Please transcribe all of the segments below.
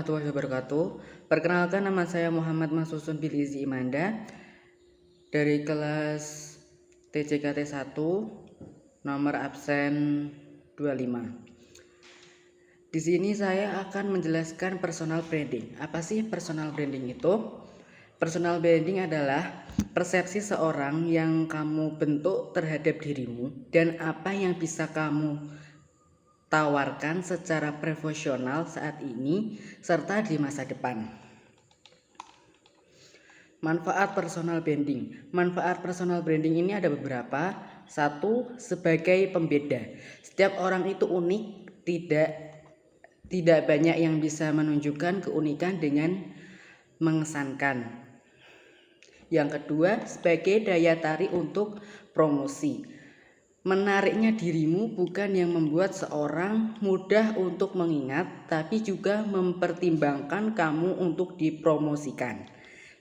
warahmatullahi wabarakatuh. Perkenalkan, nama saya Muhammad Masusun Bilizi Imanda dari kelas TCKT 1, nomor absen 25. Di sini saya akan menjelaskan personal branding. Apa sih personal branding itu? Personal branding adalah persepsi seorang yang kamu bentuk terhadap dirimu dan apa yang bisa kamu tawarkan secara profesional saat ini serta di masa depan. Manfaat personal branding. Manfaat personal branding ini ada beberapa. Satu, sebagai pembeda. Setiap orang itu unik, tidak banyak yang bisa menunjukkan keunikan dengan mengesankan. Yang kedua, sebagai daya tarik untuk promosi. Menariknya dirimu bukan yang membuat seorang mudah untuk mengingat, tapi juga mempertimbangkan kamu untuk dipromosikan.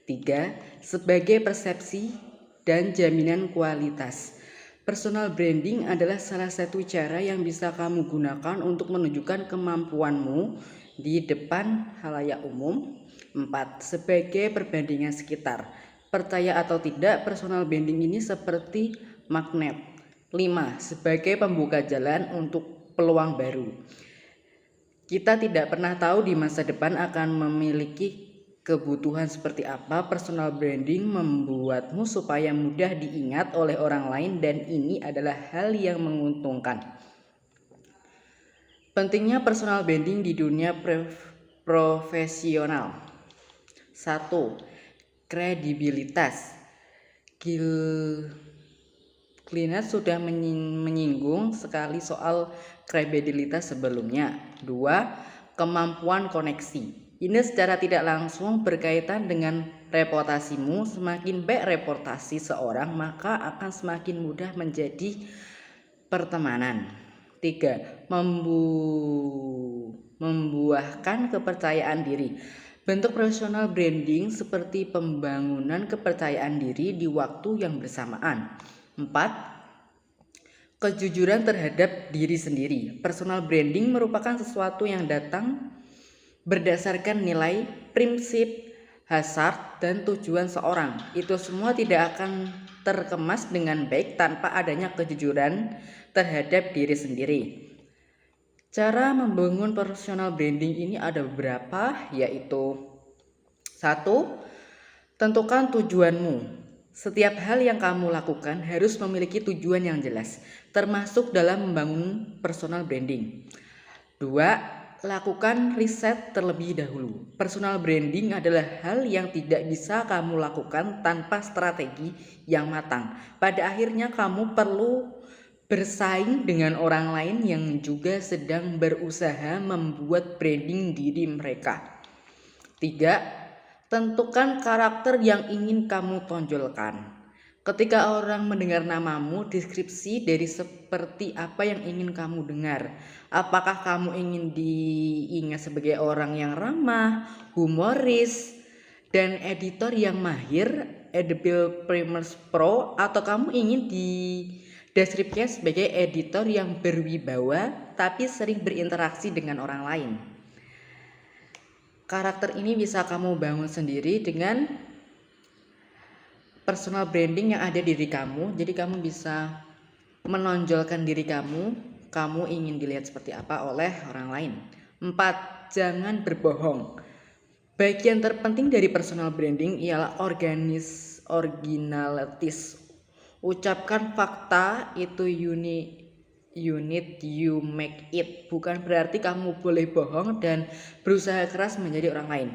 3. Sebagai persepsi dan jaminan kualitas. Personal branding adalah salah satu cara yang bisa kamu gunakan untuk menunjukkan kemampuanmu di depan khalayak umum. 4. Sebagai perbandingan sekitar. Percaya atau tidak, personal branding ini seperti magnet. 5. Sebagai pembuka jalan untuk peluang baru. Kita tidak pernah tahu di masa depan akan memiliki kebutuhan seperti apa. Personal branding membuatmu supaya mudah diingat oleh orang lain dan ini adalah hal yang menguntungkan. Pentingnya personal branding di dunia profesional. 1. Kredibilitas. Gillian sudah menyinggung sekali soal kredibilitas sebelumnya. 2. Kemampuan koneksi. Ini secara tidak langsung berkaitan dengan reputasimu. Semakin baik reputasi seorang, maka akan semakin mudah menjadi pertemanan. 3. Membuahkan kepercayaan diri. Bentuk profesional branding seperti pembangunan kepercayaan diri di waktu yang bersamaan. 4. Kejujuran terhadap diri sendiri. Personal branding merupakan sesuatu yang datang berdasarkan nilai, prinsip, hasrat, dan tujuan seorang. Itu semua tidak akan terkemas dengan baik tanpa adanya kejujuran terhadap diri sendiri. Cara membangun personal branding ini ada beberapa, yaitu 1. Tentukan tujuanmu. Setiap hal yang kamu lakukan harus memiliki tujuan yang jelas, termasuk dalam membangun personal branding. 2. Lakukan riset terlebih dahulu. Personal branding adalah hal yang tidak bisa kamu lakukan tanpa strategi yang matang. Pada akhirnya kamu perlu bersaing dengan orang lain yang juga sedang berusaha membuat branding diri mereka. 3. Tentukan karakter yang ingin kamu tonjolkan. Ketika orang mendengar namamu, deskripsi dari seperti apa yang ingin kamu dengar. Apakah kamu ingin diingat sebagai orang yang ramah, humoris, dan editor yang mahir, Adobe Premiere Pro, atau kamu ingin dideskripsikan sebagai editor yang berwibawa tapi sering berinteraksi dengan orang lain. Karakter ini bisa kamu bangun sendiri dengan personal branding yang ada di diri kamu. Jadi kamu bisa menonjolkan diri kamu ingin dilihat seperti apa oleh orang lain. 4. Jangan berbohong. Bagian terpenting dari personal branding ialah originalitas. Ucapkan fakta, itu unit you make it. Bukan berarti kamu boleh bohong dan berusaha keras menjadi orang lain.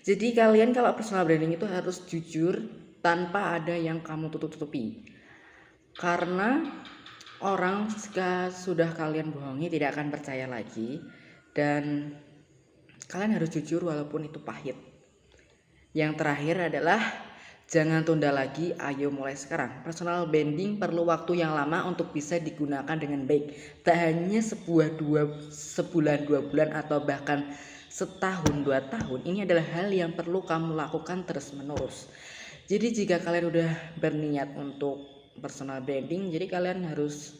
Jadi kalian kalau personal branding itu harus jujur tanpa ada yang kamu tutup-tutupi. Karena orang jika sudah kalian bohongi tidak akan percaya lagi, dan kalian harus jujur walaupun itu pahit. Yang terakhir adalah jangan tunda lagi, ayo mulai sekarang. Personal branding perlu waktu yang lama untuk bisa digunakan dengan baik. Tak hanya sebulan 2 bulan atau bahkan setahun 2 tahun. Ini adalah hal yang perlu kamu lakukan terus menerus. Jadi jika kalian udah berniat untuk personal branding, jadi kalian harus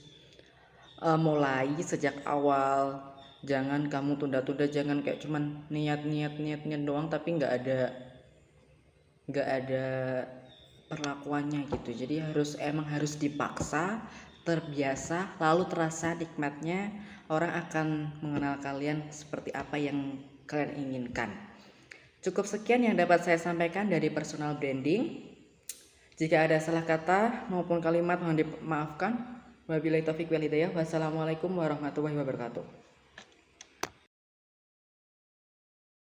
mulai sejak awal Jangan kamu tunda-tunda, jangan kayak cuman niat doang tapi nggak ada perlakuannya gitu. Jadi emang harus dipaksa, terbiasa, lalu terasa nikmatnya, orang akan mengenal kalian seperti apa yang kalian inginkan. Cukup sekian yang dapat saya sampaikan dari personal branding. Jika ada salah kata maupun kalimat mohon dimaafkan. Wabillahi taufiq wal hidayah. Wassalamualaikum warahmatullahi wabarakatuh.